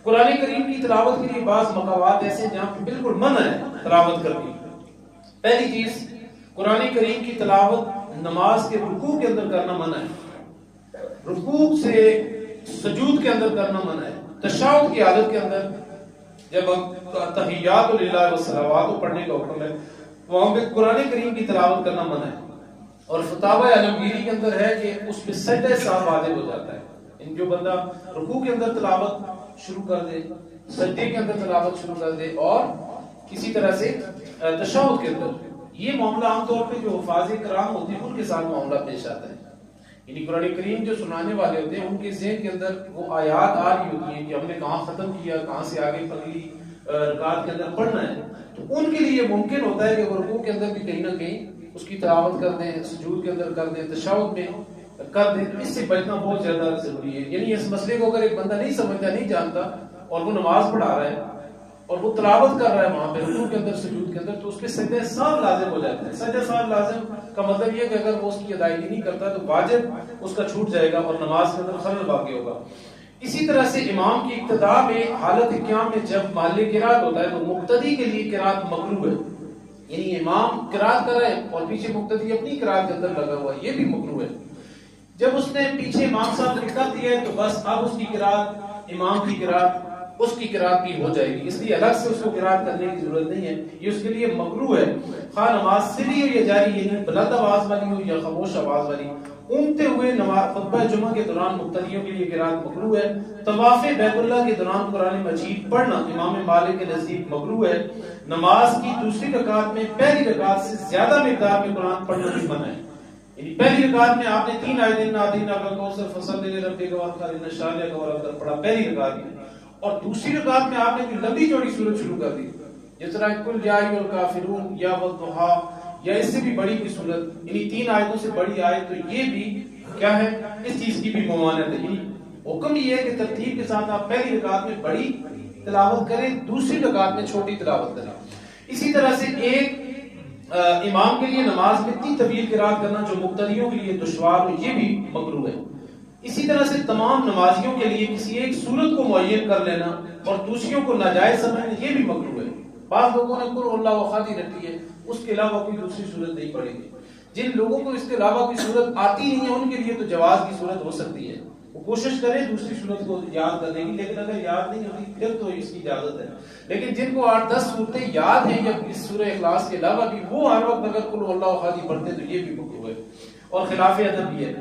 قرآن کریم کی تلاوت کے لیے بعض مقامات ایسے ہیں جہاں پہ بالکل منع ہے تلاوت کرنی۔ پہلی چیز، قرآن کریم کی تلاوت نماز کے رکوع کے اندر کرنا منع ہے، رکوع سے سجود کے اندر کرنا منع ہے، تشہد کی حالت کے اندر جب تحیات للہ والصلوات پڑھنے کا حکم ہے وہاں پہ قرآن کریم کی تلاوت کرنا منع ہے۔ اور فتاوی عالمگیری کے اندر ہے کہ اس پہ سجدہ سہو واجب ہو جاتا ہے، جو بندہ رکوع کے اندر تلاوت شروع کر دے، سجدے کے اندر تلاوت شروع کر دے اور کسی طرح سے تشہد کے اندر، یہ معاملہ عام طور پہ جو حفاظ کرام ہوتے ہیں ان کے ساتھ معاملہ پیش آتا ہے۔ یعنی قرآن کریم جو سنانے والے ہوتے ہیں ان کے ذہن کے اندر وہ آیات آ رہی ہوتی ہیں کہ ہم نے کہاں ختم کیا، کہاں سے آگے اگلی رکعت کے اندر پڑھنا ہے، تو ان کے لیے ممکن ہوتا ہے کہ وہ رکوع کے اندر بھی کہیں نہ کہیں اس کی تلاوت کر دیں، سجود کے اندر کر دیں، تشہد میں کر دیں۔ اس سے بچنا بہت زیادہ ضروری ہے۔ یعنی اس مسئلے کو اگر ایک بندہ نہیں سمجھتا، نہیں جانتا اور وہ نماز پڑھا رہا ہے اور وہ تلاوت کر رہا ہے وہاں پہ رکوع کے اندر سجود کے اندر، تو اس پہ سجدہ سہو لازم ہو جاتا ہے۔ سجدہ سہو لازم کا مطلب یہ کہ اگر وہ اس کی ادائیگی نہیں کرتا تو واجب اس کا چھوٹ جائے گا اور نماز کے اندر خلل واقع ہوگا۔ اسی طرح سے امام کی ابتدا میں حالت قیام میں جب محل قرات ہوتا ہے تو مقتدی کے لیے قرات مکروہ ہے، یعنی امام قرات کر رہے ہیں اور پیچھے مقتدی اپنی قرات کے اندر لگا ہوا ہے، یہ بھی مکروہ ہے۔ جب اس نے پیچھے امام صاحب نے کر دیا ہے تو بس اب اس کی قرات امام کی قرات اس کی قرات بھی ہو جائے گی، اس لیے الگ سے اس کو قرات کرنے کی ضرورت نہیں ہے، یہ اس کے لیے مکروہ ہے، خواہ نماز سری ہو یا جاری، یعنی بلند آواز والی ہو یا خاموش آواز والی۔ اونگتے ہوئے نماز خطبہ جمعہ کے دوران مقتدیوں کے لیے قرات مکروہ ہے۔ طواف بیت اللہ کے دوران قرآن مجید پڑھنا امام مالک کے نزدیک مکروہ ہے۔ نماز کی دوسری رکعت میں پہلی رکعت سے زیادہ مقدار میں قرآن پڑھنا بھی منع ہے، یعنی پہلی رکعت میں آپ نے 3 آیتیں نادینا کا کوثر فصل لے رب کے وقت ان شاء کا ورد پڑھا پہلی رکعت میں، اور دوسری رکعت میں آپ نے کوئی لمبی چوڑی سورت شروع کر دی، جس طرح کل یا ایھا الکافرون یا والضحیٰ یا اس سے بھی بڑی کوئی سورت، یعنی 3 آیتوں سے بڑی آیت، تو یہ بھی کیا ہے، اس چیز کی بھی ممانعت ہے۔ یعنی حکم یہ ہے کہ ترتیب کے ساتھ آپ پہلی رکعت میں بڑی تلاوت کریں، دوسری رکعت میں چھوٹی تلاوت کریں۔ اسی طرح سے ایک امام کے لیے نماز میں اتنی طویل قرات کرنا جو مقتدیوں کے لیے دشوار ہو، یہ بھی مکروہ ہے۔ اسی طرح سے تمام نمازیوں کے لیے کسی ایک سورت کو معین کر لینا اور دوسریوں کو ناجائز سمجھنا، یہ بھی مکروہ ہے۔ بعض لوگوں نے قل اللہ احد ہی رکھی ہے، اس کے علاوہ کوئی دوسری سورت نہیں پڑھیں گے۔ جن لوگوں کو اس کے علاوہ کوئی سورت آتی نہیں ہے ان کے لیے تو جواز کی صورت ہو سکتی ہے، وہ کوشش کریں دوسری سورت کو یاد کرنے کی، لیکن اگر یاد نہیں ہوتی پھر تو اس کی اجازت ہے۔ لیکن جن کو 8-10 صورتیں یاد ہیں یا اس سورہ اخلاص کے علاوہ بھی، وہ ہر وقت اگر قل اللہ احد ہی پڑھتے تو یہ بھی مکروہ ہے اور خلاف ادب بھی ہے۔